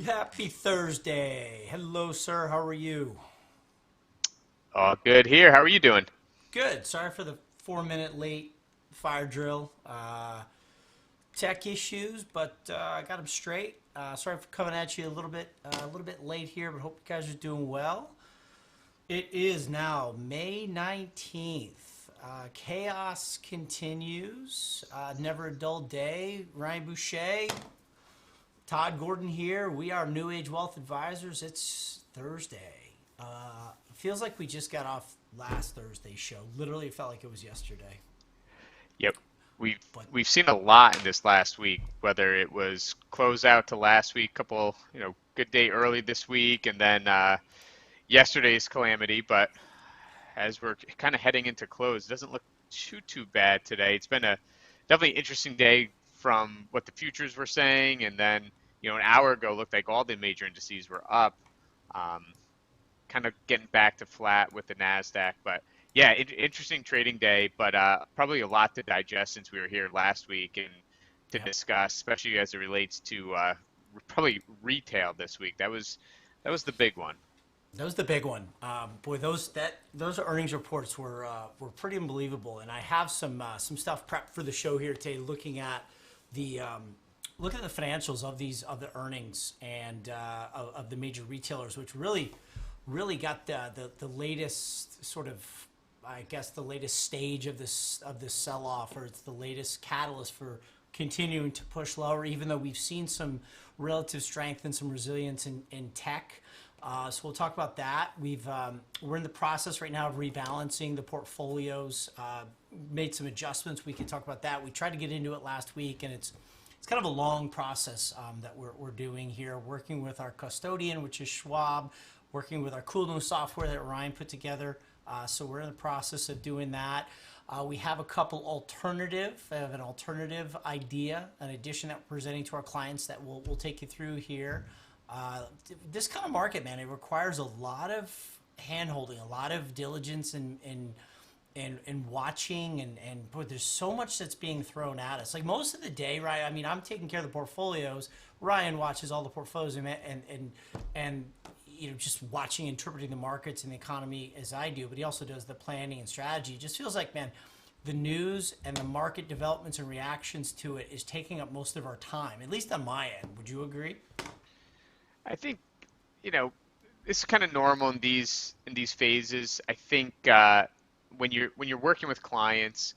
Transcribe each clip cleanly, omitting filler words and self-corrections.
Happy Thursday. Hello, sir. How are you? All good here. How are you doing? Good. Sorry for the 4 minute late fire drill. Tech issues, but I got them straight. Sorry for coming at you a little bit late here, but hope you guys are doing well. It is now May 19th. Chaos continues. Never a dull day. Ryan Bouchey, Todd Gordon here. We are New Age Wealth Advisors. It's Thursday. Feels like we just got off last Thursday's show. Literally, it felt like it was yesterday. Yep. We've But we've seen a lot in this last week, whether it was close out to last week, couple, good day early this week, and then yesterday's calamity. But as we're kind of heading into close, it doesn't look too bad today. It's been a definitely interesting day from what the futures were saying, and then an hour ago looked like all the major indices were up. Um, Kind of getting back to flat with the Nasdaq. But yeah, interesting trading day, but probably a lot to digest since we were here last week and to yeah, discuss, especially as it relates to probably retail this week. That was the big one. that was the big one. Boy, those earnings reports were pretty unbelievable, and I have some stuff prepped for the show here today, the looking at the financials of the earnings and of the major retailers, which really got the latest sort of, I guess, the latest stage of this sell off, or it's the latest catalyst for continuing to push lower, even though we've seen some relative strength and some resilience in tech. So we'll talk about that. We're in the process right now of rebalancing the portfolios. Made some adjustments. We can talk about that. We tried to get into it last week, and it's kind of a long process that we're doing here, working with our custodian, which is Schwab, working with our cool new software that Ryan put together. So we're in the process of doing that. We have a couple I have an alternative idea, an addition that we're presenting to our clients that we'll take you through here. This kind of market, man, it requires a lot of hand holding, a lot of diligence and watching, and boy, there's so much that's being thrown at us. Like most of the day, right? I mean, I'm taking care of the portfolios. Ryan watches all the portfolios and just watching, interpreting the markets and the economy as I do, but he also does the planning and strategy. It just feels like, man, the news and the market developments and reactions to it is taking up most of our time, at least on my end. Would you agree? I think, you know, it's kind of normal in these phases. I think when you're working with clients,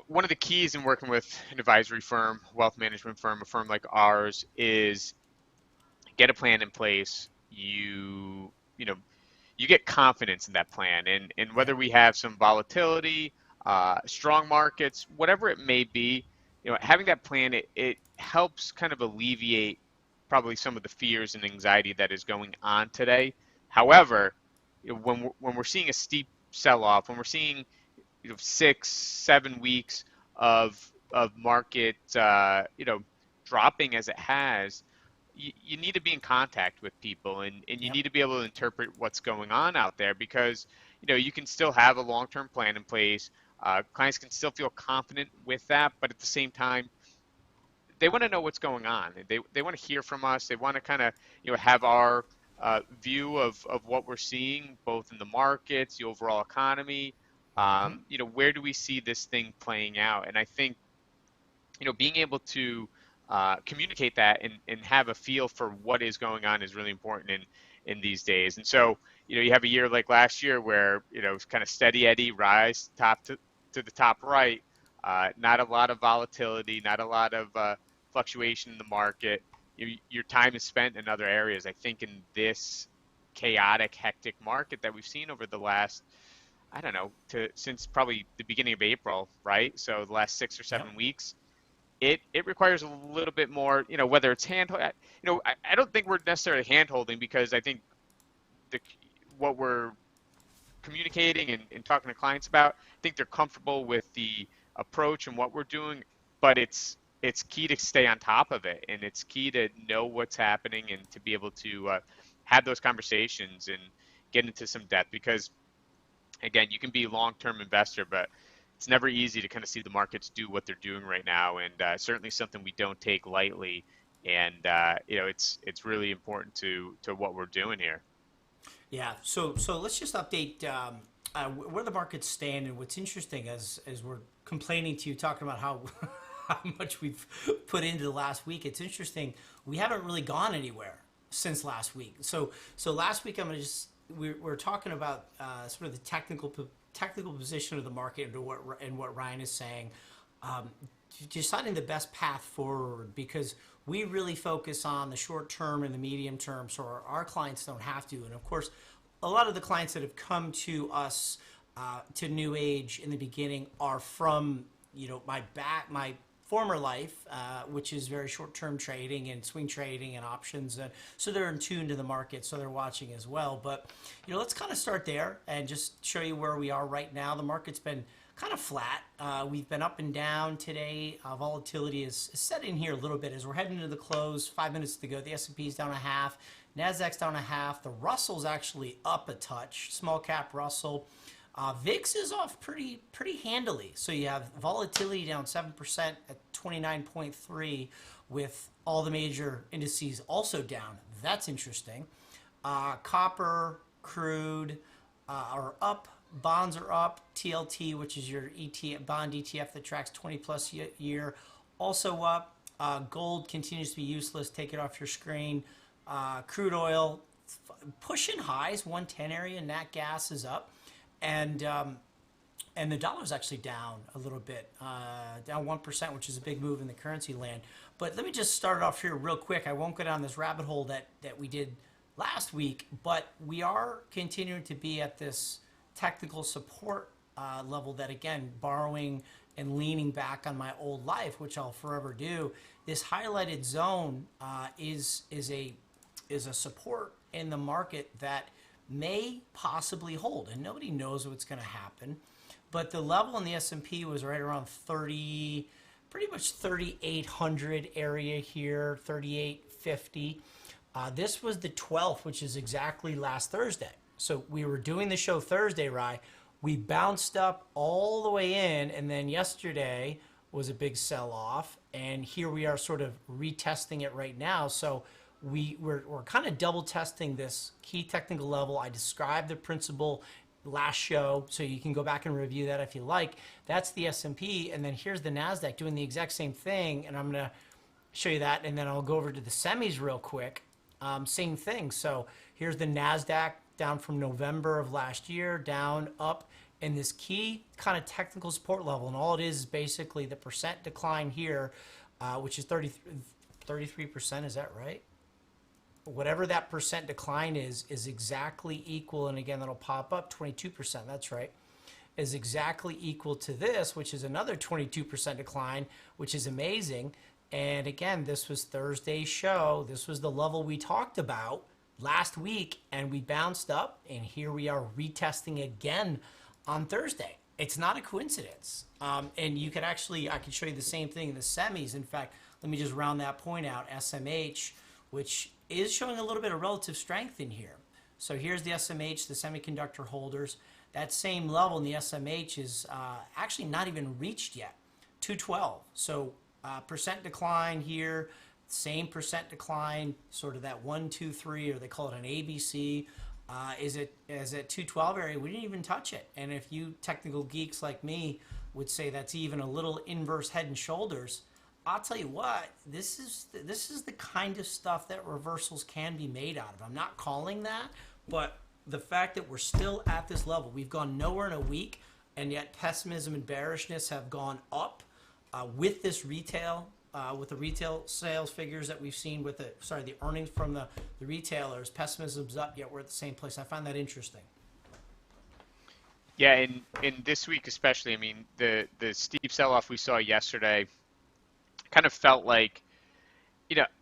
one of the keys in working with an advisory firm, wealth management firm, a firm like ours, is get a plan in place. You get confidence in that plan, and whether Yep. we have some volatility, strong markets, whatever it may be, having that plan, it helps kind of alleviate probably some of the fears and anxiety that is going on today. However, when we're seeing a steep sell-off, when we're seeing 6 7 weeks of market dropping as it has, you need to be in contact with people, and you Yep. need to be able to interpret what's going on out there, because you can still have a long-term plan in place. Clients can still feel confident with that, but at the same time, they want to know what's going on. They want to hear from us. They want to kind of have our view of what we're seeing, both in the markets, the overall economy. Hmm. Where do we see this thing playing out? And I think being able to communicate that and have a feel for what is going on is really important in these days. And so, you have a year like last year where, it's kind of steady Eddie rise top to the top right, not a lot of volatility, not a lot of fluctuation in the market. Your time is spent in other areas. I think in this chaotic, hectic market that we've seen over the last, I don't know, since probably the beginning of April, right? So the last six or Yep. seven weeks, it requires a little bit more, whether it's I don't think we're necessarily hand holding, because I think the what we're communicating and talking to clients about, I think they're comfortable with the approach and what we're doing, but it's key to stay on top of it, and it's key to know what's happening and to be able to have those conversations and get into some depth, because again, you can be a long-term investor, but it's never easy to kind of see the markets do what they're doing right now, and certainly something we don't take lightly and it's really important to what we're doing here. Yeah. So let's just update where the markets stand. And what's interesting, as we're complaining to you, talking about how how much we've put into the last week, it's interesting. We haven't really gone anywhere since last week. So last week we're talking about sort of the technical position of the market and what Ryan is saying. Deciding the best path forward, because we really focus on the short term and the medium term, so our clients don't have to. And of course, a lot of the clients that have come to us to New Age in the beginning are from my former life, which is very short term trading and swing trading and options, and so they're in tune to the market, so they're watching as well. But let's kind of start there and just show you where we are right now. The market's been kind of flat. We've been up and down today. Volatility is set in here a little bit as we're heading into the close. 5 minutes to go. The S&P is down a half. Nasdaq's down a half. The Russell's actually up a touch. Small cap Russell. VIX is off pretty handily. So you have volatility down 7% at 29.3, with all the major indices also down. That's interesting. Copper, crude are up. Bonds are up. TLT, which is your bond ETF that tracks 20 plus year, also up. Gold continues to be useless. Take it off your screen. Crude oil pushing highs, 110 area. Nat gas is up, and the dollar's actually down a little bit, down 1%, which is a big move in the currency land. But let me just start off here real quick. I won't go down this rabbit hole that we did last week, but we are continuing to be at this technical support level that, again, borrowing and leaning back on my old life, which I'll forever do. This highlighted zone is a support in the market that may possibly hold, and nobody knows what's going to happen. But the level in the S&P was right around 30, pretty much 3,800 area here, 3,850. This was the 12th, which is exactly last Thursday. So we were doing the show Thursday, Rye. We bounced up all the way in, and then yesterday was a big sell-off, and here we are sort of retesting it right now. So we're kind of double testing this key technical level. I described the principle last show, so you can go back and review that if you like. That's the S&P, and then here's the Nasdaq doing the exact same thing, and I'm going to show you that, and then I'll go over to the semis real quick. Same thing. So here's the Nasdaq down from November of last year, down, up, in this key kind of technical support level. And all it is basically the percent decline here, which is 33%. Is that right? Whatever that percent decline is exactly equal. And again, that'll pop up 22%. That's right. Is exactly equal to this, which is another 22% decline, which is amazing. And again, this was Thursday's show. This was the level we talked about last week, and we bounced up, and here we are retesting again on Thursday. It's not a coincidence. And you could actually, I could show you the same thing in the semis. In fact, let me just round that point out. SMH, which is showing a little bit of relative strength in here. So here's the SMH, the semiconductor holders. That same level in the SMH is actually not even reached yet, 212. So percent decline here, same percent decline, sort of that 1, 2, 3, or they call it an ABC. Is at 212 area? We didn't even touch it. And if you technical geeks like me would say that's even a little inverse head and shoulders, I'll tell you what, this is the kind of stuff that reversals can be made out of. I'm not calling that, but the fact that we're still at this level, we've gone nowhere in a week, and yet pessimism and bearishness have gone up with this retail. With the retail sales figures that we've seen with the earnings from the retailers, pessimism's up, yet we're at the same place. I find that interesting. Yeah, in this week especially, I mean, the steep sell-off we saw yesterday kind of felt like,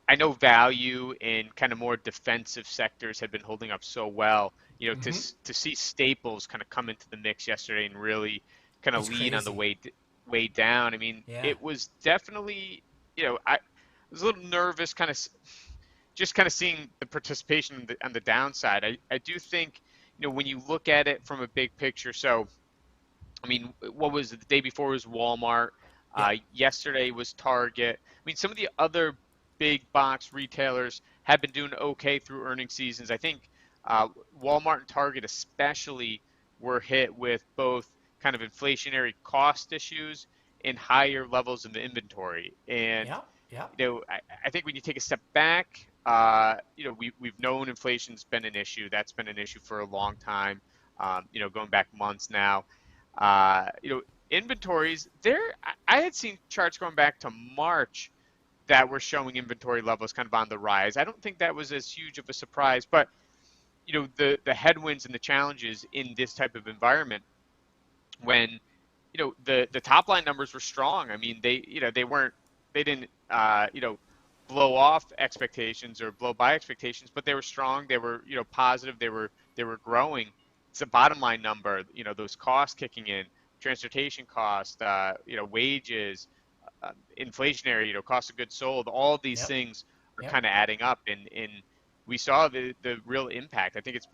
I know value in kind of more defensive sectors had been holding up so well. To see staples kind of come into the mix yesterday and really kind of lead on the way down. I mean, It was definitely, I was a little nervous, just seeing the participation on the downside. I do think, when you look at it from a big picture. So, I mean, what was it? The day before was Walmart. Yesterday was Target. I mean, some of the other big box retailers have been doing okay through earnings seasons. I think Walmart and Target especially were hit with both kind of inflationary cost issues and higher levels of inventory. And Yeah, yeah, I think when you take a step back, we've known inflation's been an issue. That's been an issue for a long time. Going back months now. Inventories there. I had seen charts going back to March that were showing inventory levels kind of on the rise. I don't think that was as huge of a surprise, but the headwinds and the challenges in this type of environment when the top line numbers were strong. I mean, they didn't blow off expectations or blow by expectations, but they were strong. They were positive. They were growing. It's a bottom line number. Those costs kicking in, transportation costs, wages, inflationary, cost of goods sold. All of these yep, things are yep. kind of adding up, and we saw the real impact. I think it's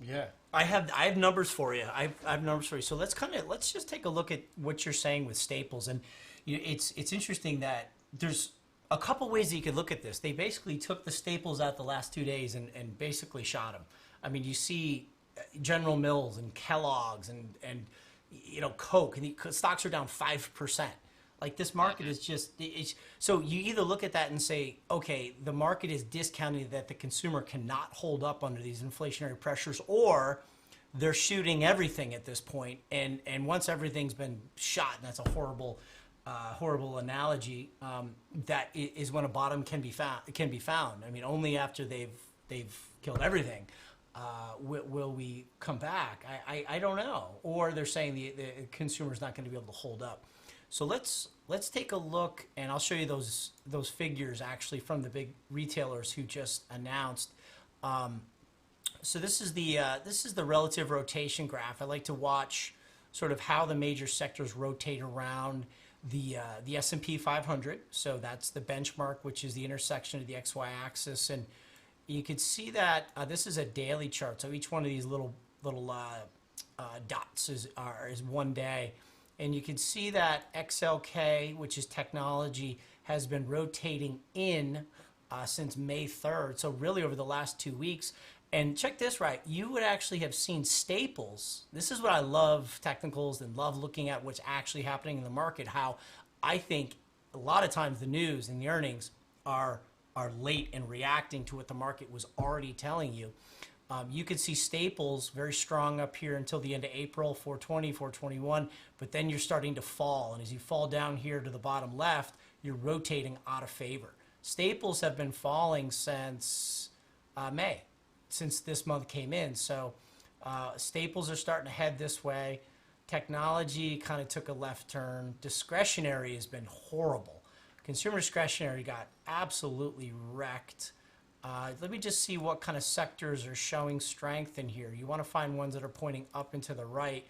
Yeah, I have numbers for you. I have numbers for you. So let's just take a look at what you're saying with staples, and it's interesting that there's a couple ways that you could look at this. They basically took the staples out the last 2 days and basically shot them. I mean, you see General Mills and Kellogg's and Coke, and the stocks are down 5%. Like this market is just so you either look at that and say, okay, the market is discounting that the consumer cannot hold up under these inflationary pressures, or they're shooting everything at this point, and once everything's been shot, and that's a horrible analogy, that is when a bottom can be found. I mean, only after they've killed everything will we come back. I don't know. Or they're saying the consumer's not going to be able to hold up. So let's take a look, and I'll show you those figures actually from the big retailers who just announced. So this is the relative rotation graph. I like to watch sort of how the major sectors rotate around the S&P 500. So that's the benchmark, which is the intersection of the XY axis, and you can see that this is a daily chart. So each one of these little dots is 1 day. And you can see that XLK, which is technology, has been rotating in since May 3rd. So really over the last 2 weeks. And check this, right? You would actually have seen staples. This is what I love technicals and love looking at what's actually happening in the market. How I think a lot of times the news and the earnings are late in reacting to what the market was already telling you. You could see staples very strong up here until the end of April, 420, 421, but then you're starting to fall. And as you fall down here to the bottom left, you're rotating out of favor. Staples have been falling since May, since this month came in. So staples are starting to head this way. Technology kind of took a left turn. Discretionary has been horrible. Consumer discretionary got absolutely wrecked. Let me just see what kind of sectors are showing strength in here. You want to find ones that are pointing up and to the right.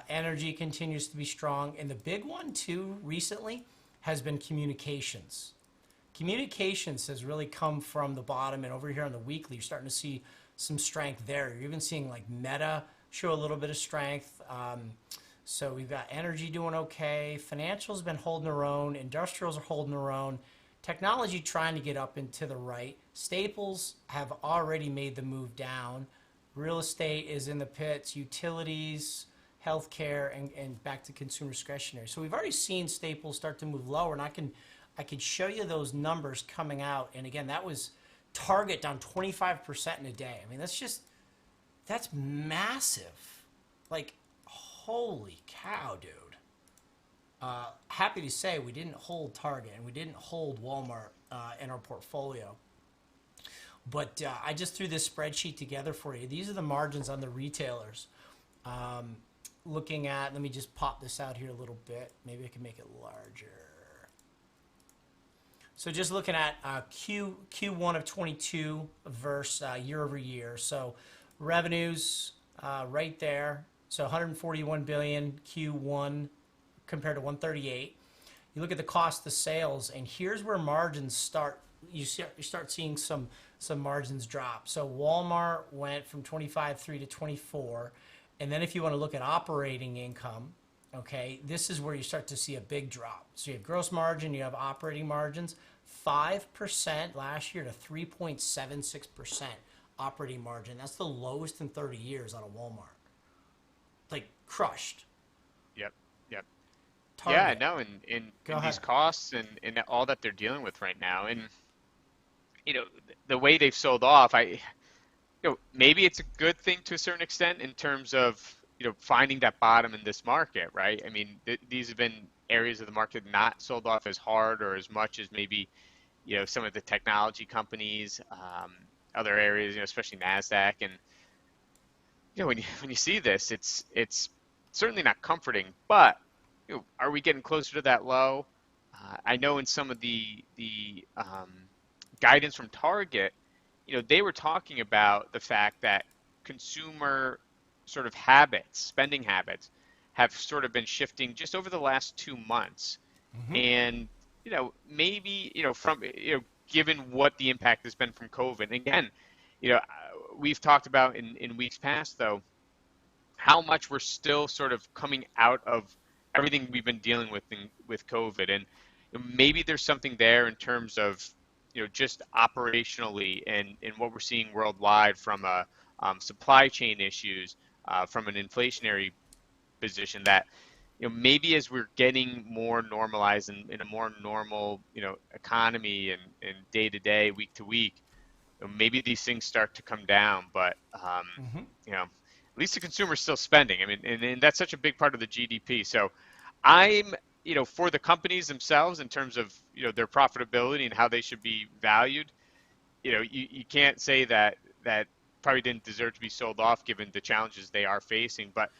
Energy continues to be strong. And the big one, too, recently has been communications. Communications has really come from the bottom. And over here on the weekly, you're starting to see some strength there. You're even seeing like Meta show a little bit of strength. So we've got energy doing okay. Financials been holding their own. Industrials are holding their own. Technology trying to get up and to the right. Staples have already made the move down. Real estate is in the pits. Utilities, healthcare, and back to consumer discretionary. So we've already seen staples start to move lower, and I can show you those numbers coming out. And again, that was Target down 25% in a day. I mean, that's massive. Like, holy cow, dude. Happy to say we didn't hold Target and we didn't hold Walmart in our portfolio. But I just threw this spreadsheet together for you. These are the margins on the retailers. Looking at, let me just pop this out here a little bit. Maybe I can make it larger. So just looking at Q1 of 22 versus year over year. So revenues right there. So 141 billion Q1 compared to 138. You look at the cost of sales, and here's where margins start. You start seeing some margins drop. So Walmart went from 25.3 to 24, and then if you want to look at operating income, okay, this is where you start to see a big drop. So you have gross margin, you have operating margins, 5% last year to 3.76% operating margin. That's the lowest in 30 years out of Walmart. Like crushed. Yep. Yep. Yeah, Target. no, in Go these ahead. costs and all that they're dealing with right now, and the way they've sold off, maybe it's a good thing to a certain extent in terms of finding that bottom in this market, right? I mean, these have been areas of the market not sold off as hard or as much as maybe some of the technology companies, other areas, especially Nasdaq, and when you see this, it's certainly not comforting, but are we getting closer to that low? I know in some of the guidance from Target, they were talking about the fact that consumer sort of habits, spending habits, have sort of been shifting just over the last 2 months, Mm-hmm. and maybe from given what the impact has been from COVID. And again, we've talked about in weeks past though how much we're still sort of coming out of everything we've been dealing with COVID, and maybe there's something there in terms of just operationally and what we're seeing worldwide from a supply chain issues, from an inflationary position that maybe as we're getting more normalized in a more normal economy and day to day, week to week, maybe these things start to come down. But Mm-hmm. at least the consumer's still spending. I mean, and that's such a big part of the GDP. So I'm for the companies themselves in terms of their profitability and how they should be valued. You can't say that probably didn't deserve to be sold off given the challenges they are facing, but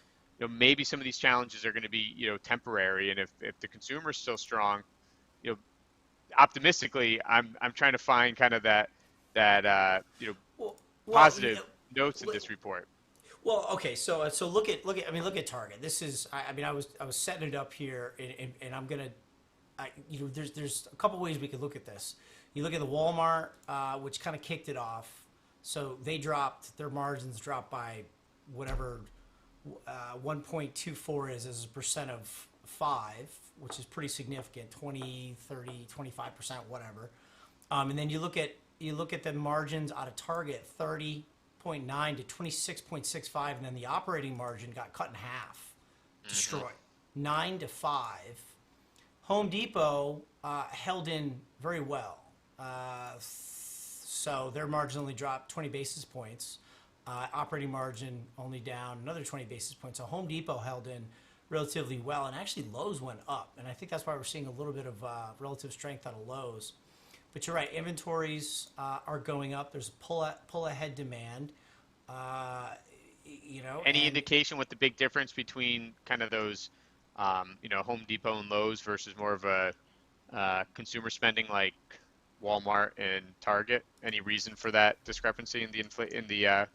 maybe some of these challenges are going to be temporary, and if the consumer is still strong, you know optimistically, I'm trying to find kind of that Well, well, positive notes in this report. well, okay. So look at. I mean, look at Target. This is. I mean, I was setting it up here, and I'm gonna. There's a couple ways we could look at this. You look at the Walmart, which kind of kicked it off. So they dropped their margins dropped by whatever 1.24 is as a percent of 5, which is pretty significant, 20, 30, 25%, whatever. And then you look at the margins out of Target, 30.9 to 26.65, and then the operating margin got cut in half, Hmm. destroyed, 9 to 5. Home Depot held in very well. So their margin only dropped 20 basis points. Operating margin only down another 20 basis points. So Home Depot held in relatively well, and actually Lowe's went up. And I think that's why we're seeing a little bit of relative strength out of Lowe's. But you're right, inventories are going up. There's pull ahead demand. Uh, Any and indication what the big difference between kind of those, Home Depot and Lowe's versus more of a consumer spending like Walmart and Target? Any reason for that discrepancy in the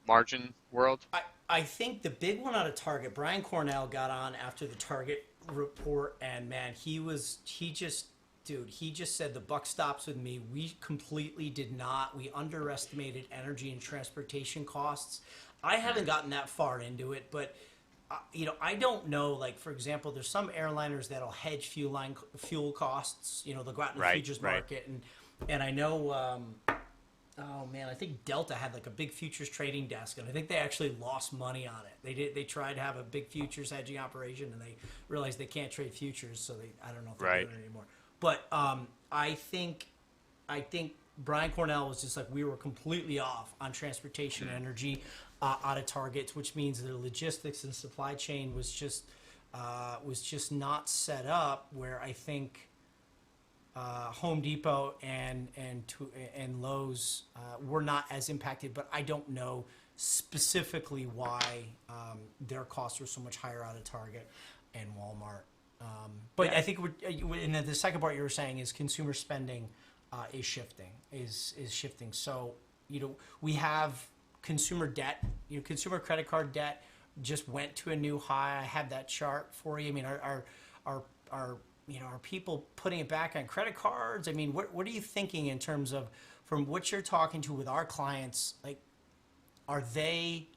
margin world? I think the big one out of Target, Brian Cornell got on after the Target report, and man, he just said the buck stops with me. We completely did not. We underestimated energy and transportation costs. I haven't Mm, gotten that far into it, but I don't know. Like for example, there's some airliners that'll hedge fuel costs. They'll go out in the right, futures right, market, and I know. Oh man, I think Delta had like a big futures trading desk, and I think they actually lost money on it. They tried to have a big futures hedging operation, and they realized they can't trade futures, so I don't know if they're right. doing it anymore. But I think Brian Cornell was just like we were completely off on transportation and Mm, energy out of targets, which means the logistics and supply chain was just not set up where I think Home Depot and Lowe's were not as impacted, but I don't know specifically why their costs were so much higher out of Target and Walmart. But yeah. I think and then the second part you were saying is consumer spending is shifting. So we have consumer debt. Consumer credit card debt just went to a new high. I have that chart for you. I mean, are people putting it back on credit cards? I mean, what are you thinking in terms of from what you're talking to with our clients? Like, are they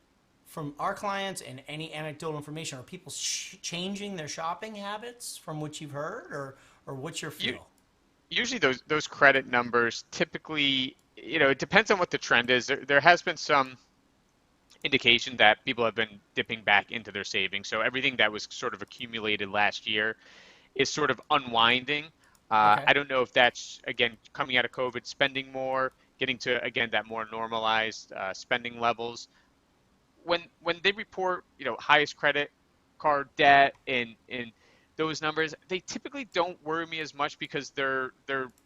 from our clients and any anecdotal information, are people changing their shopping habits from what you've heard, or what's your You, feel? usually those credit numbers typically, it depends on what the trend is. There has been some indication that people have been dipping back into their savings. So everything that was sort of accumulated last year is sort of unwinding. Okay. I don't know if that's, again, coming out of COVID, spending more, getting to, again, that more normalized spending levels. When they report, highest credit card debt and those numbers, they typically don't worry me as much because they're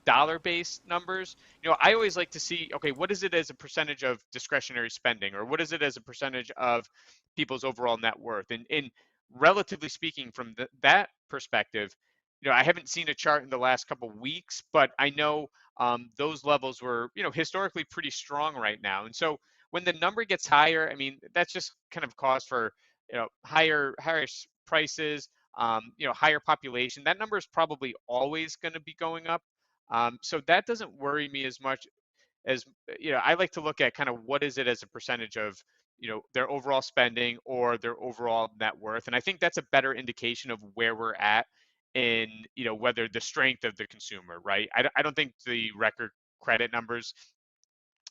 dollar-based numbers. I always like to see, okay, what is it as a percentage of discretionary spending, or what is it as a percentage of people's overall net worth? And relatively speaking, from that perspective, I haven't seen a chart in the last couple of weeks, but I know those levels were, historically pretty strong right now. And so when the number gets higher, I mean, that's just kind of cause for, higher prices, higher population. That number is probably always going to be going up. So that doesn't worry me as much as, I like to look at kind of what is it as a percentage of, their overall spending or their overall net worth. And I think that's a better indication of where we're at in, whether the strength of the consumer, right? I don't think the record credit numbers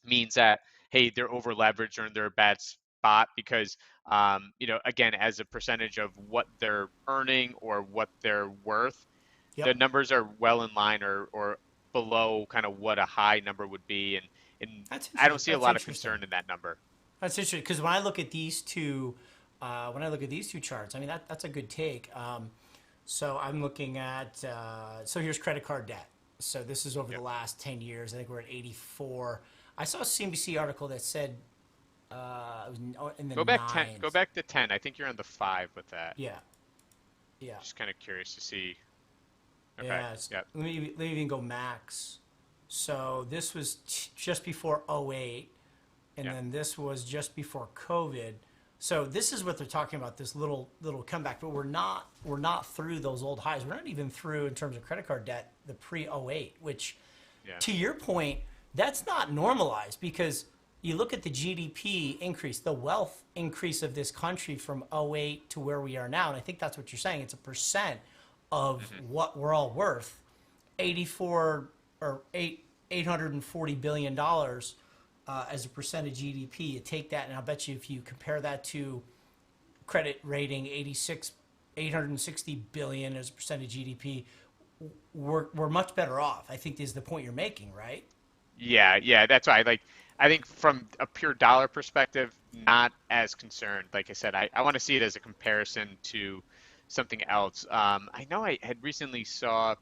means that, hey, they're over leveraged or they're a bad spot, because again, as a percentage of what they're earning or what they're worth, the Yep. numbers are well in line or below kind of what a high number would be, and That's I don't interesting. see a That's lot of interesting. concern in that number. That's interesting because when I look at these two, charts, I mean that's a good take. So I'm looking at so here's credit card debt. So this is over the Yep. last 10 years. I think we're at 84. I saw a CNBC article that said it was in the Go back 10. Go nines. back to 10. I think you're on the 5 with that. Yeah, yeah, Just kind of curious to see. Okay. yeah. Yep. Let me even go max. So this was just before '08. And Yep. then this was just before COVID. So this is what they're talking about, this little comeback, but we're not through those old highs. We're not even through, in terms of credit card debt, the pre '08, which, Yeah. to your point, that's not normalized, because you look at the GDP increase, the wealth increase of this country from '08 to where we are now, and I think that's what you're saying. It's a percent of Hmm. what we're all worth. 84 or 840 billion dollars as a percent of GDP. You take that, and I'll bet you if you compare that to credit rating, 860 billion as a percent of GDP, we're much better off. I think is the point you're making, right? Yeah, yeah, that's why. Like, I think from a pure dollar perspective, not as concerned. Like I said, I want to see it as a comparison to something else. I know I had recently saw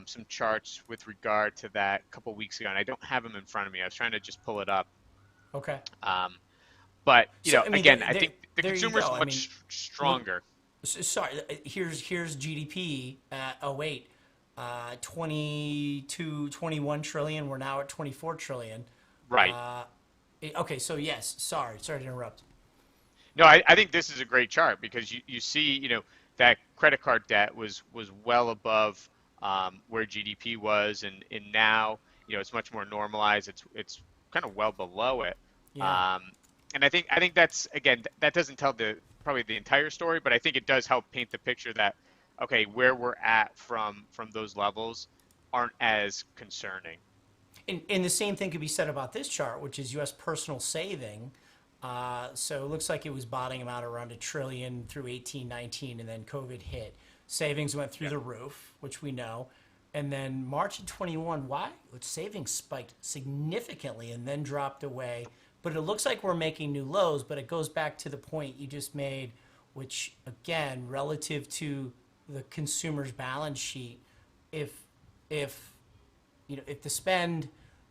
some charts with regard to that a couple weeks ago, and I don't have them in front of me. I was trying to just pull it up. Okay. Um, but So I mean, again, I think the there you consumer is go. I mean, much look. stronger. Sorry. Here's GDP at '08, 22, 21 trillion. We're now at 24 trillion. Right. Uh, okay. So yes. Sorry to interrupt. No, I think this is a great chart because you see, that credit card debt was well above where GDP was, and now, it's much more normalized. It's kind of well below it. Yeah. Um, and I think that's, again, that doesn't tell probably the entire story, but I think it does help paint the picture that, okay, where we're at from those levels aren't as concerning. And the same thing could be said about this chart, which is U.S. personal saving. So it looks like it was bottoming out around a trillion through 18, 19, and then COVID hit. Savings went through Yeah. the roof, which we know. And then March of 21, why? Savings spiked significantly and then dropped away. But it looks like we're making new lows, but it goes back to the point you just made, which, again, relative to the consumer's balance sheet, if if if the spend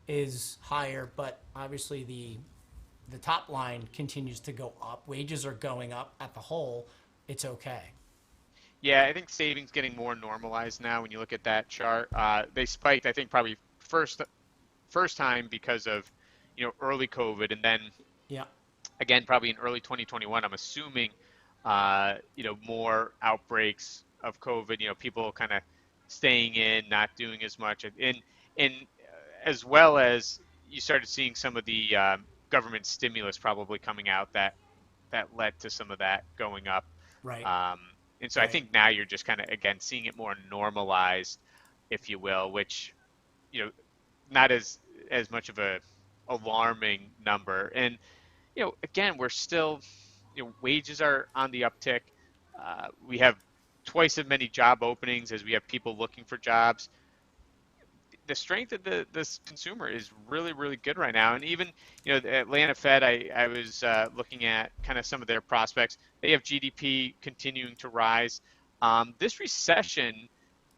is higher, but obviously the top line continues to go up, wages are going up at the whole, it's okay. Yeah, I think savings getting more normalized now. When you look at that chart, they spiked. I think probably first time because of early COVID, and then Yeah, again probably in early 2021. I'm assuming more outbreaks of COVID. People kind of staying in, not doing as much, and as well as you started seeing some of the government stimulus probably coming out that that led to some of that going up. Right. Um, and so I Right. think now you're just kind of again seeing it more normalized, if you will, which not as much of a alarming number. And again, we're still, wages are on the uptick. We have twice as many job openings as we have people looking for jobs. The strength of this consumer is really, really good right now. And even, the Atlanta Fed, I was looking at kind of some of their prospects. They have GDP continuing to rise. This recession,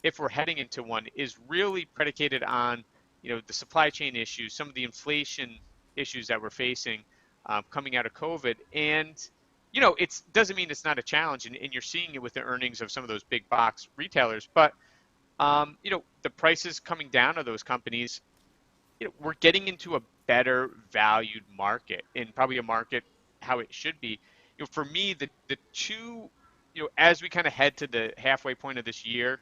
if we're heading into one, is really predicated on, the supply chain issues, some of the inflation issues that we're facing coming out of COVID. And, it doesn't mean it's not a challenge, and you're seeing it with the earnings of some of those big box retailers, but the prices coming down of those companies, we're getting into a better valued market, and probably a market how it should be. For me, the two, as we kind of head to the halfway point of this year,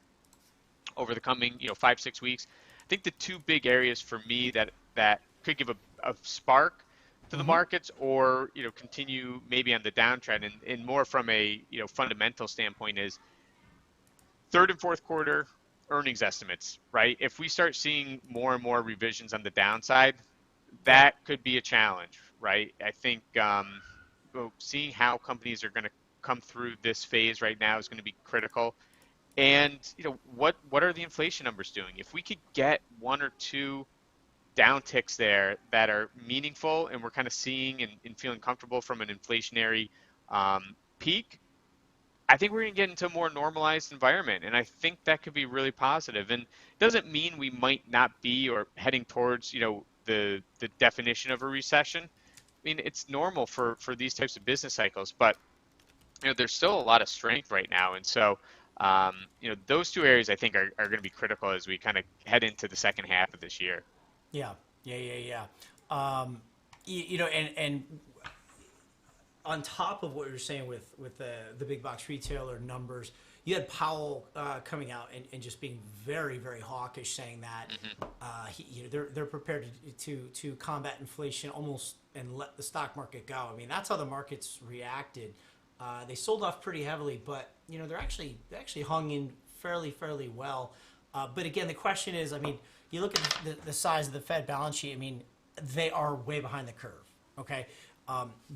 over the coming, 5, 6 weeks, I think the two big areas for me that could give a spark to the Mm-hmm. markets, or continue maybe on the downtrend, and more from a fundamental standpoint, is third and fourth quarter earnings estimates, right? If we start seeing more and more revisions on the downside, Yep. that could be a challenge, right? I think seeing how companies are going to come through this phase right now is going to be critical. And what are the inflation numbers doing? If we could get one or two downticks there that are meaningful, and we're kind of seeing and feeling comfortable from an inflationary peak, I think we're going to get into a more normalized environment, and I think that could be really positive. And it doesn't mean we might not be or heading towards, the definition of a recession. I mean, it's normal for these types of business cycles, but there's still a lot of strength right now, and so those two areas I think are going to be critical as we kind of head into the second half of this year. Yeah. Yeah. Yeah. Yeah. And on top of what you're saying with the big box retailer numbers, you had Powell coming out and just being very, very hawkish, saying that Hmm. they're prepared to combat inflation almost and let the stock market go. I mean, that's how the markets reacted. They sold off pretty heavily, but they actually hung in fairly well. But again, the question is, I mean, you look at the size of the Fed balance sheet. I mean, they are way behind the curve. Okay,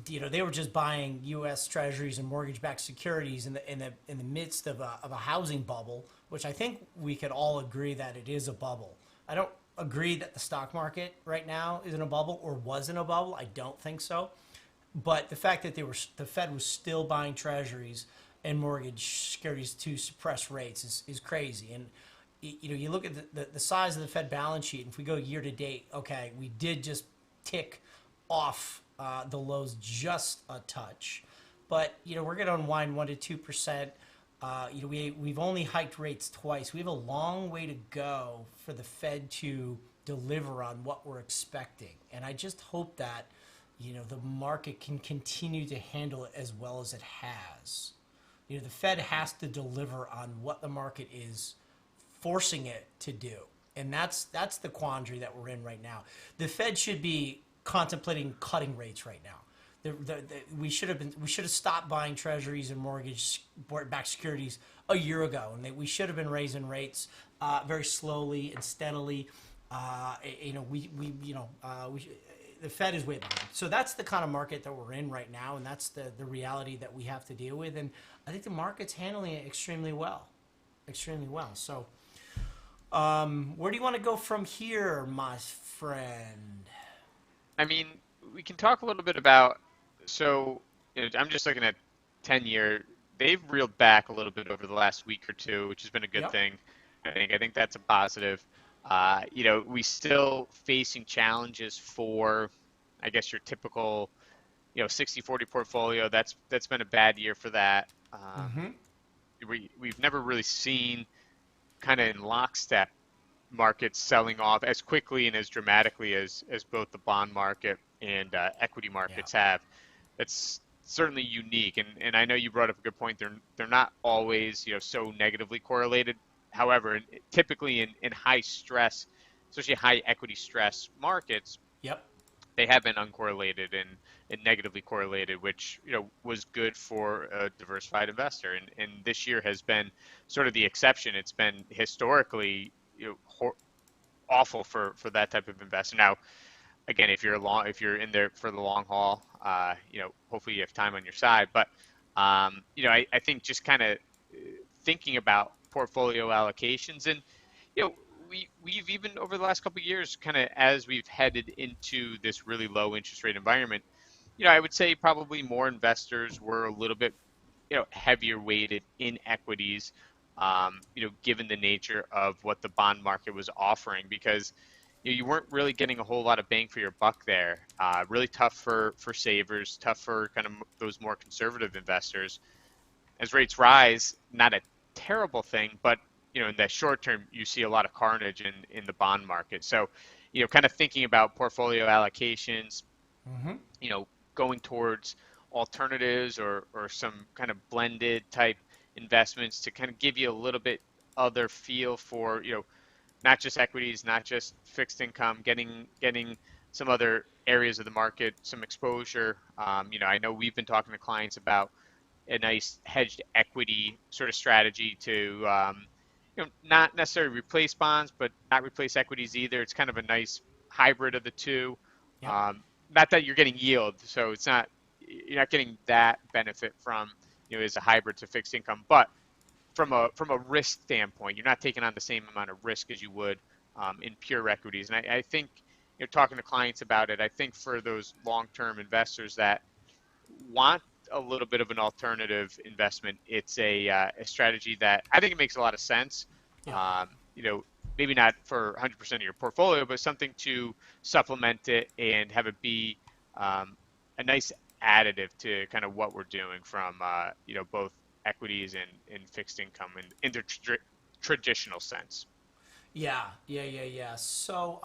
they were just buying U.S. Treasuries and mortgage-backed securities in the midst of a housing bubble, which I think we could all agree that it is a bubble. I don't agree that the stock market right now is in a bubble or was in a bubble. I don't think so. But the fact that the Fed was still buying Treasuries and mortgage securities to suppress rates is crazy. And you look at the size of the Fed balance sheet. And if we go year to date, okay, we did just tick off the lows just a touch, but we're going to unwind 1 to 2%. We've only hiked rates twice. We have a long way to go for the Fed to deliver on what we're expecting, and I just hope that the market can continue to handle it as well as it has. The Fed has to deliver on what the market is forcing it to do. And that's the quandary that we're in right now. The Fed should be contemplating cutting rates right now. We should have stopped buying treasuries and mortgage-backed securities a year ago, and we should have been raising rates very slowly and steadily. The Fed is way behind. So that's the kind of market that we're in right now, and that's the reality that we have to deal with. And I think the market's handling it extremely well, extremely well. So where do you want to go from here, my friend? I mean, we can talk a little bit about, so I'm just looking at 10-year. They've reeled back a little bit over the last week or two, which has been a good Yep. thing. I think that's a positive. We still facing challenges for, I guess, your typical 60/40 portfolio. That's been a bad year for that. Mm-hmm. We've never really seen kind of in lockstep markets selling off as quickly and as dramatically as both the bond market and equity Yeah. markets have. That's certainly unique, and I know you brought up a good point. They're not always so negatively correlated. However, typically in high stress, especially high equity stress markets, Yep. they have been uncorrelated and negatively correlated, which was good for a diversified investor. And this year has been sort of the exception. It's been historically awful for that type of investor. Now, again, if you're in there for the long haul, hopefully you have time on your side. But I think just kind of thinking about portfolio allocations, and you know, we've even over the last couple of years, kind of as we've headed into this really low interest rate environment, I would say probably more investors were a little bit heavier weighted in equities, given the nature of what the bond market was offering, because you weren't really getting a whole lot of bang for your buck there. Really tough for savers, tough for kind of those more conservative investors. As rates rise, not a terrible thing, but in the short term, you see a lot of carnage in the bond market. So, kind of thinking about portfolio allocations, Mm-hmm. going towards alternatives or some kind of blended type investments to kind of give you a little bit other feel for, not just equities, not just fixed income, getting some other areas of the market, some exposure. I know we've been talking to clients about a nice hedged equity sort of strategy to, not necessarily replace bonds, but not replace equities either. It's kind of a nice hybrid of the two. Yep. Not that you're getting yield, so you're not getting that benefit from, as a hybrid to fixed income, but from a risk standpoint, you're not taking on the same amount of risk as you would in pure equities. And I think, talking to clients about it, I think for those long-term investors that want a little bit of an alternative investment, it's a strategy that I think it makes a lot of sense. Yeah. Maybe not for 100% of your portfolio, but something to supplement it and have it be a nice additive to kind of what we're doing from both equities and fixed income in their traditional sense. Yeah. So,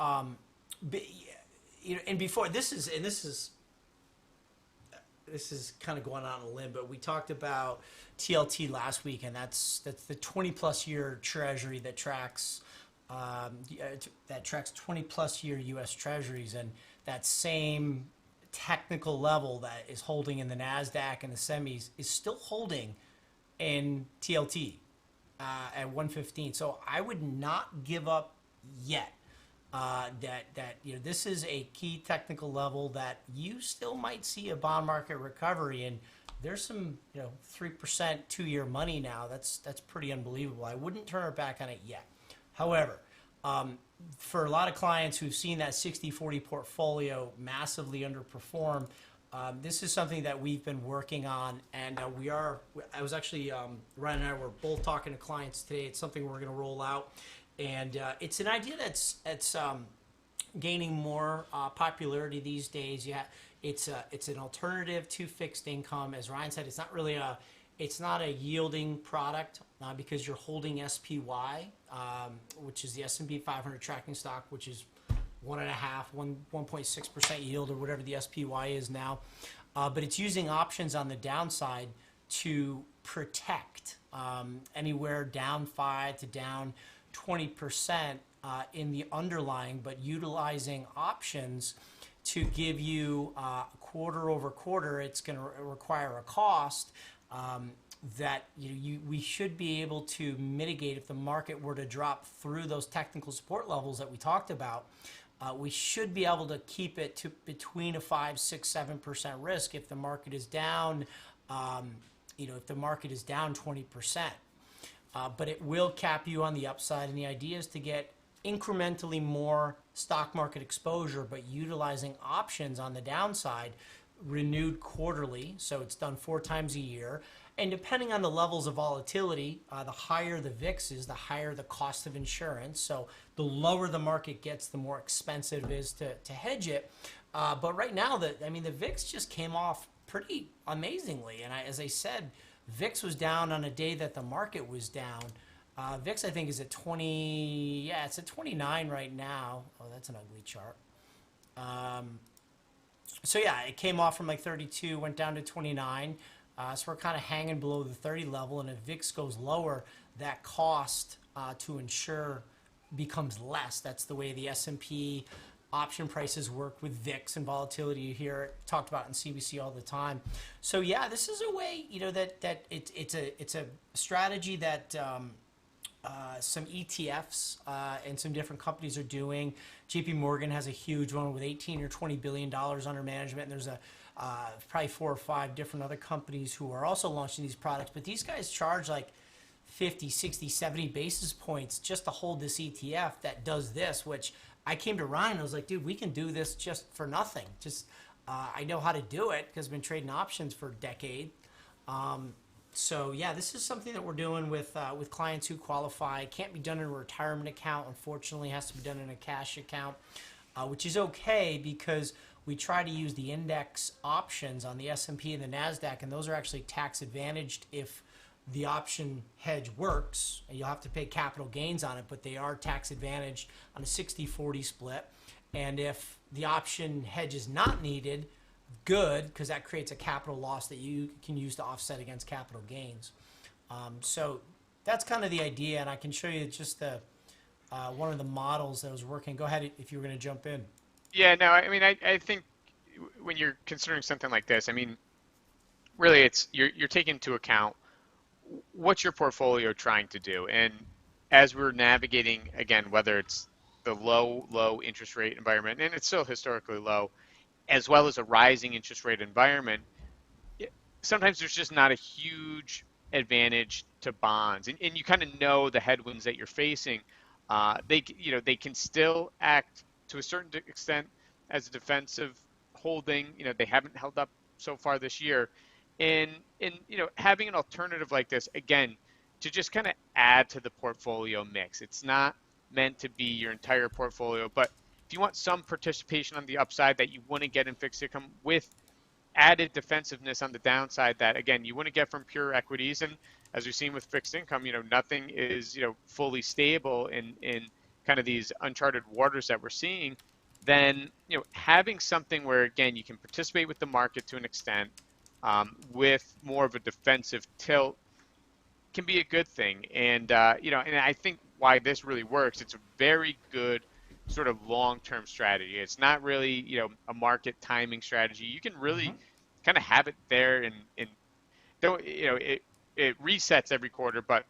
and before this is kind of going on a limb, but we talked about TLT last week, and that's the 20+ year Treasury that tracks 20+ year U.S. Treasuries, and that same technical level that is holding in the NASDAQ and the semis is still holding in TLT at 115. So I would not give up yet. This is a key technical level that you still might see a bond market recovery, and there's some 3% 2-year money now. That's pretty unbelievable. I wouldn't turn it back on it yet. However, for a lot of clients who've seen that 60/40 portfolio massively underperform, this is something that we've been working on, and I was actually, Ryan and I were both talking to clients today. It's something we're going to roll out, and it's an idea that's gaining more popularity these days. Yeah, it's an alternative to fixed income. As Ryan said, it's not a yielding product because you're holding SPY, which is the S&P 500 tracking stock, which is 1.6% yield or whatever the SPY is now. But it's using options on the downside to protect anywhere down 5 to down 20% in the underlying, but utilizing options to give you quarter over quarter. It's going to require a cost that we should be able to mitigate if the market were to drop through those technical support levels that we talked about. We should be able to keep it to between a 5, 6, 7% risk if the market is down. If the market is down 20%, but it will cap you on the upside. And the idea is to get incrementally more stock market exposure, but utilizing options on the downside, renewed quarterly. So it's done 4 times a year. And depending on the levels of volatility, the higher the VIX is, the higher the cost of insurance. So the lower the market gets, the more expensive it is to hedge it. But right now, the VIX just came off pretty amazingly. And as I said, VIX was down on a day that the market was down. VIX, I think, is at 20. Yeah, it's at 29 right now. Oh, that's an ugly chart. So yeah, it came off from like 32, went down to 29. So we're kind of hanging below the 30 level, and if VIX goes lower, that cost to insure becomes less. That's the way the S&P option prices work with VIX and volatility. You hear it talked about in CBC all the time. So yeah, this is a way, that it's a strategy that some ETFs and some different companies are doing. JP Morgan has a huge one with 18 or 20 billion dollars under management, and there's probably 4 or 5 different other companies who are also launching these products. But these guys charge like 50, 60, 70 basis points just to hold this ETF that does this, which I came to Ryan and I was like, dude, we can do this just for nothing. Just I know how to do it because I've been trading options for a decade. So yeah, this is something that we're doing with clients who qualify. It can't be done in a retirement account. Unfortunately, it has to be done in a cash account, which is okay because we try to use the index options on the S&P and the NASDAQ, and those are actually tax advantaged if the option hedge works. You'll have to pay capital gains on it, but they are tax advantaged on a 60-40 split. And if the option hedge is not needed, good, because that creates a capital loss that you can use to offset against capital gains. So that's kind of the idea, and I can show you just one of the models that was working. Go ahead if you were going to jump in. Yeah, no, I mean, I think when you're considering something like this, I mean, really you're taking into account what's your portfolio trying to do. And as we're navigating, again, whether it's the low interest rate environment, and it's still historically low, as well as a rising interest rate environment, sometimes there's just not a huge advantage to bonds. And you kind of know the headwinds that you're facing. They can still act to a certain extent as a defensive holding. They haven't held up so far this year. And having an alternative like this, again, to just kind of add to the portfolio mix. It's not meant to be your entire portfolio, but if you want some participation on the upside that you want to get in fixed income with added defensiveness on the downside that, again, you want to get from pure equities. And as we've seen with fixed income, nothing is, fully stable in kind of these uncharted waters that we're seeing. Then, having something where, again, you can participate with the market to an extent, with more of a defensive tilt can be a good thing. And, and I think why this really works, it's a very good sort of long-term strategy. It's not really, a market timing strategy. You can really kind of have it there and don't, it resets every quarter, but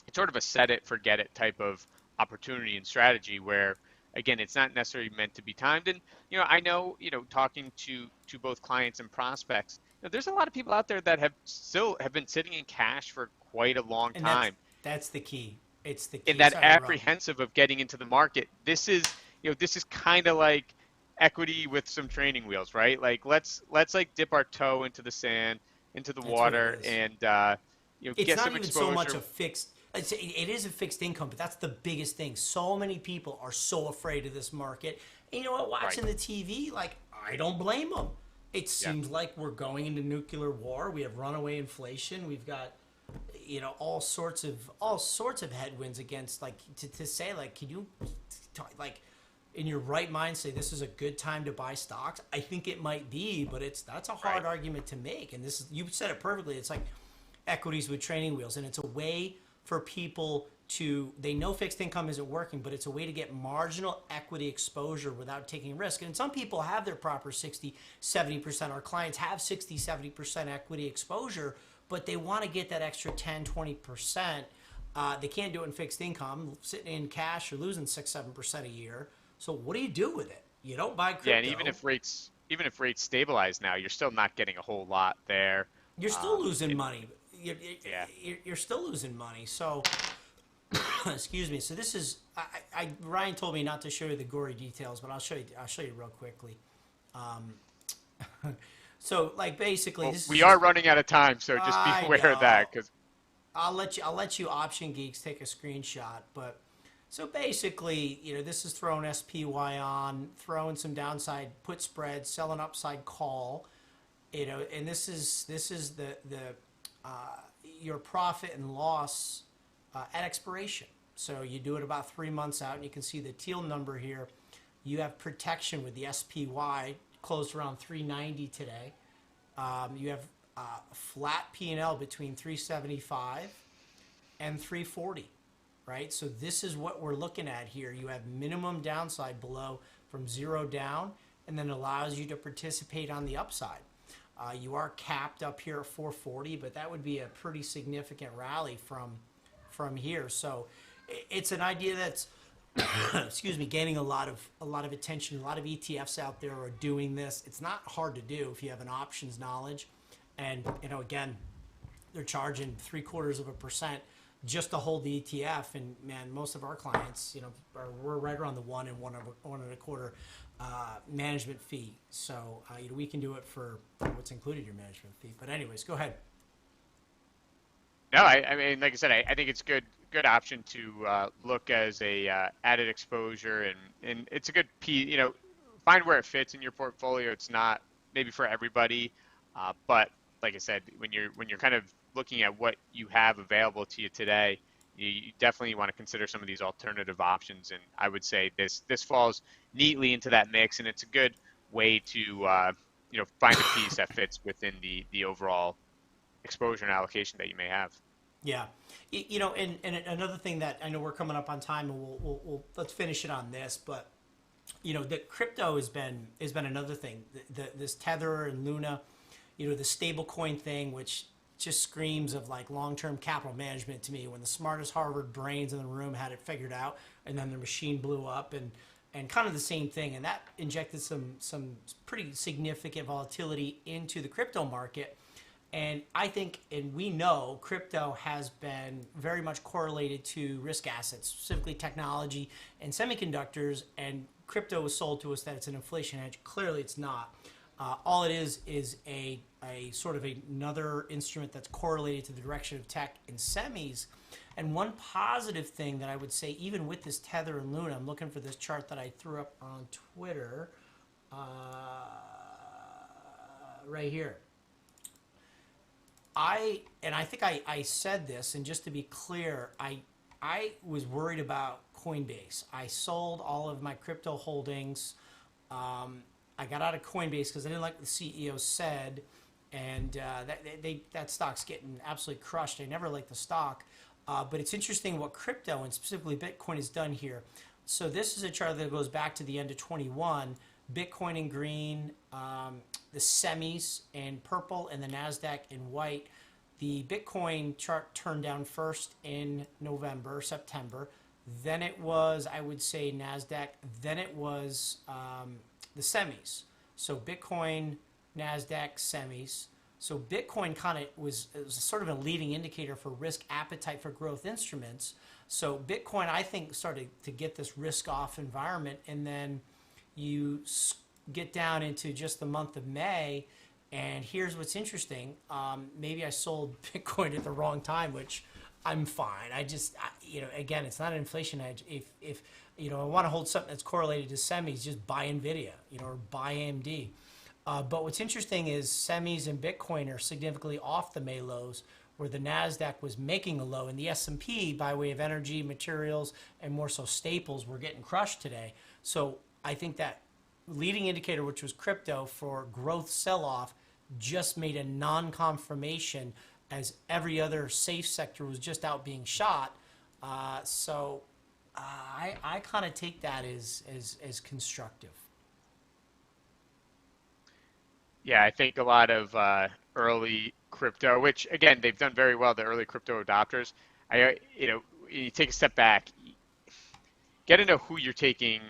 it's sort of a set it, forget it type of opportunity and strategy where, again, it's not necessarily meant to be timed. And, I know, talking to both clients and prospects, there's a lot of people out there that have been sitting in cash for quite a long time. That's the key. It's the key. And that apprehensive of getting into the market. This is kind of like equity with some training wheels, right? Like let's like dip our toe into the sand, into the water, and get some exposure. It's not even so much a fixed. It is a fixed income, but that's the biggest thing. So many people are so afraid of this market. And you know what? Watching the TV, like, I don't blame them. It seems like we're going into nuclear war. We have runaway inflation. We've got, all sorts of headwinds against, like, to say, like, can you, like, in your right mind say this is a good time to buy stocks? I think it might be, but that's a hard argument to make. And you said it perfectly. It's like equities with training wheels, and it's a way for people they know fixed income isn't working, but it's a way to get marginal equity exposure without taking risk. And some people have their proper 60, 70%. Our clients have 60, 70% equity exposure, but they want to get that extra 10, 20%. They can't do it in fixed income, sitting in cash or losing 6, 7% a year. So what do you do with it? You don't buy crypto. Yeah, and even if rates stabilize now, you're still not getting a whole lot there. You're still losing money. You're still losing money. So, excuse me. So this is, Ryan told me not to show you the gory details, but I'll show you real quickly. So, like, basically, we are running out of time, so just be aware of that, because I'll let you option geeks take a screenshot. But so basically, this is throwing SPY on, throwing some downside put spread, selling upside call, and this is the your profit and loss at expiration. So you do it about 3 months out, and you can see the teal number here. You have protection with the SPY, closed around 390 today. You have flat P&L between 375 and 340, right? So this is what we're looking at here. You have minimum downside below from 0 down, and then allows you to participate on the upside. You are capped up here at 440, but that would be a pretty significant rally from here. So it's an idea that's excuse me, gaining a lot of attention. A lot of ETFs out there are doing this. It's not hard to do if you have an options knowledge, and again, they're charging 0.75% just to hold the ETF. And man, most of our clients, we're right around the 1 and 1.25 management fee. So we can do it for what's included in your management fee. But anyways, go ahead. No, I mean, like I said, I think it's good option to look as a added exposure, and it's a good piece. Find where it fits in your portfolio. It's not maybe for everybody, but like I said, when you're kind of looking at what you have available to you today, you definitely want to consider some of these alternative options. And I would say this falls neatly into that mix, and it's a good way to find a piece that fits within the overall exposure and allocation that you may have. Yeah, and another thing that I know we're coming up on time, and we'll let's finish it on this. But the crypto has been another thing. This Tether and Luna, the stable coin thing, which just screams of like long-term capital management to me. When the smartest Harvard brains in the room had it figured out, and then the machine blew up, and kind of the same thing, and that injected some pretty significant volatility into the crypto market. And I think, and we know, crypto has been very much correlated to risk assets, specifically technology and semiconductors. And crypto was sold to us that it's an inflation hedge. Clearly, it's not. All it is a sort of another instrument that's correlated to the direction of tech and semis. And one positive thing that I would say, even with this Tether and Luna, I'm looking for this chart that I threw up on Twitter right here. I think I said this, and just to be clear, I was worried about Coinbase. I sold all of my crypto holdings. I got out of Coinbase because I didn't like what the CEO said, and that stock's getting absolutely crushed. I never liked the stock, but it's interesting what crypto and specifically Bitcoin has done here. So this is a chart that goes back to the end of 21. Bitcoin in green, the semis in purple, and the NASDAQ in white. The Bitcoin chart turned down first in September. Then it was, I would say, NASDAQ. Then it was the semis. So Bitcoin, NASDAQ, semis. So Bitcoin kind of was sort of a leading indicator for risk appetite for growth instruments. So Bitcoin, I think, started to get this risk-off environment, and then you get down into just the month of May, and here's what's interesting. Maybe I sold Bitcoin at the wrong time, which I'm fine. Again, it's not an inflation hedge. If I want to hold something that's correlated to semis, just buy NVIDIA, or buy AMD. But what's interesting is semis and Bitcoin are significantly off the May lows, where the NASDAQ was making a low, and the S&P, by way of energy, materials, and more so staples, were getting crushed today. So I think that leading indicator, which was crypto for growth sell-off, just made a non-confirmation as every other safe sector was just out being shot. So I kind of take that as constructive. Yeah, I think a lot of early crypto, which again they've done very well, the early crypto adopters. You take a step back, get to know who you're taking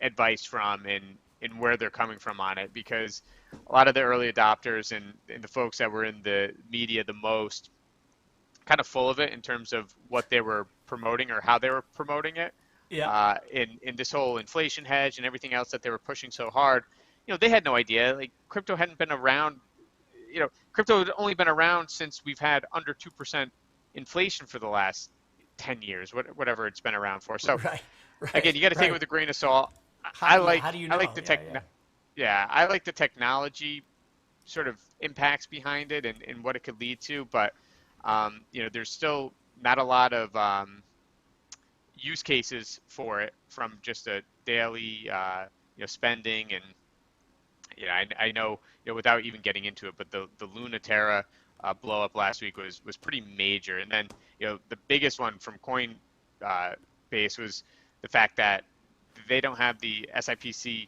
advice from and where they're coming from on it, because a lot of the early adopters and the folks that were in the media the most, kind of full of it in terms of what they were promoting or how they were promoting it. Yeah. In this whole inflation hedge and everything else that they were pushing so hard, they had no idea. Like, crypto hadn't been around. Crypto had only been around since we've had under 2% inflation for the last 10 years, whatever it's been around for. So Right. again, you got to take it with a grain of salt. How do you know? I like I like the technology sort of impacts behind it and what it could lead to, but there's still not a lot of use cases for it from just a daily spending. And I know, without even getting into it, but the Luna Terra blow up last week was pretty major. And then the biggest one from Coinbase was the fact that they don't have the SIPC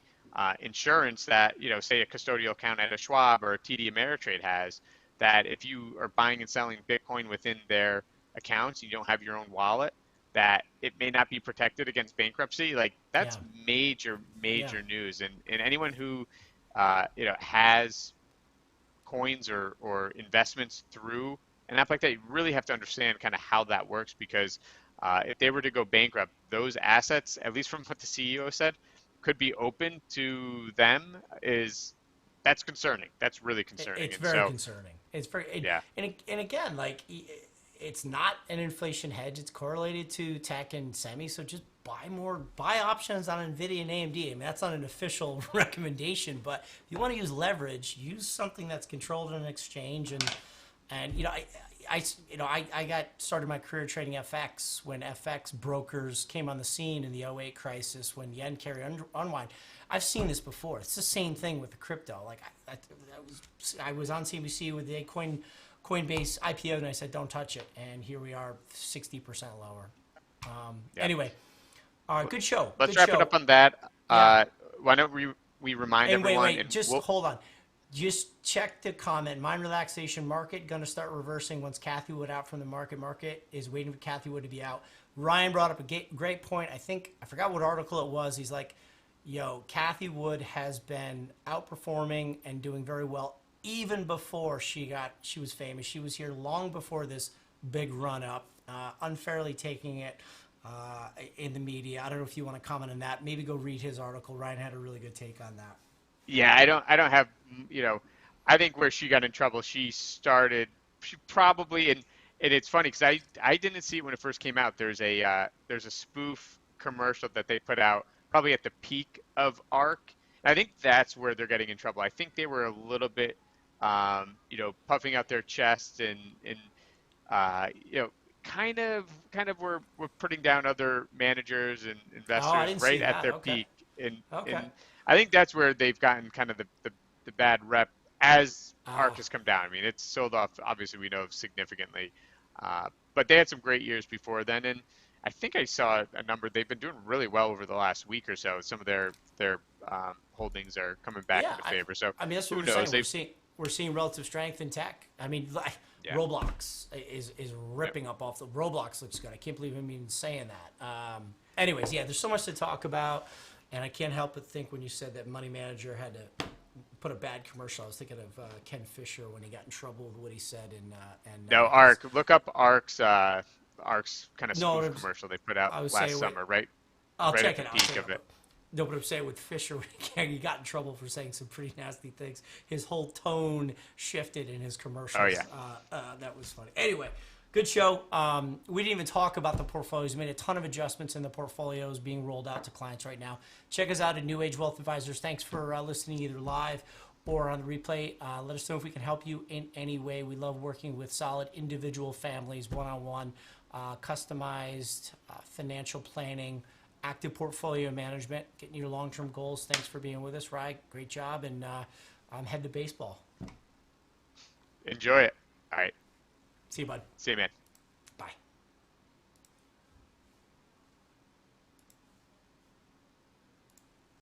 insurance that, say a custodial account at a Schwab or a TD Ameritrade has, that if you are buying and selling Bitcoin within their accounts, you don't have your own wallet, that it may not be protected against bankruptcy. Like that's Yeah. major, Yeah. major news. And anyone who, has coins or investments through an app like that, you really have to understand kind of how that works, because if they were to go bankrupt, those assets, at least from what the CEO said, could be open to them. That's concerning. That's really concerning. It's And very so, concerning. It's very, yeah, and again, like it's not an inflation hedge. It's correlated to tech and semi. So just buy options on Nvidia and AMD. I mean, that's not an official recommendation, but if you want to use leverage, use something that's controlled in an exchange. And I got started my career trading FX when FX brokers came on the scene in the '08 crisis when yen carry unwind. I've seen this before. It's the same thing with the crypto. Like I was on CNBC with the Coinbase IPO, and I said, "Don't touch it." And here we are, 60% lower. yeah. Anyway, good show. Let's Good wrap show. it up on that. Yeah. Why don't we remind And everyone? wait, just hold on. Just check the comment. Mind relaxation market going to start reversing once Kathy Wood out from the market. Market is waiting for Kathy Wood to be out. Ryan brought up a great point. I forgot what article it was. He's like, Kathy Wood has been outperforming and doing very well even before she was famous. She was here long before this big run up, unfairly taking it in the media. I don't know if you want to comment on that. Maybe go read his article. Ryan had a really good take on that. Yeah, I don't have, I think where she got in trouble, she probably, and it's funny because I didn't see it when it first came out. There's a spoof commercial that they put out probably at the peak of ARK. And I think that's where they're getting in trouble. I think they were a little bit, puffing out their chest and kind of were putting down other managers and investors didn't see right at that. their Okay. peak. And Okay. I think that's where they've gotten kind of the bad rep as ARK Ah. has come down. I mean, it's sold off, obviously, we know, significantly. But they had some great years before then. And I think I saw a number. They've been doing really well over the last week or so. Some of their holdings are coming back into favor. So I mean, that's what who we're knows? saying. We're seeing relative strength in tech. I mean, Yeah. Roblox is ripping up off the Roblox looks good. I can't believe I'm even saying that. Anyways, yeah, there's so much to talk about, and I can't help but think when you said that Money Manager had to put a bad commercial, I was thinking of Ken Fisher when he got in trouble with what he said No, ARK. Look up ARK's kind of spoof commercial they put out last summer, right? I'll right check at it the out. peak of it. No, but I'm saying with Fisher, he got in trouble for saying some pretty nasty things. His whole tone shifted in his commercials. Oh, yeah. That was funny. Anyway, good show. We didn't even talk about the portfolios. We made a ton of adjustments in the portfolios being rolled out to clients right now. Check us out at New Age Wealth Advisors. Thanks for listening either live or on the replay. Let us know if we can help you in any way. We love working with solid individual families, one-on-one, customized financial planning, active portfolio management, getting your long-term goals. Thanks for being with us, Rye. Great job, and head to baseball. Enjoy it. All right. See you, bud. See you, man.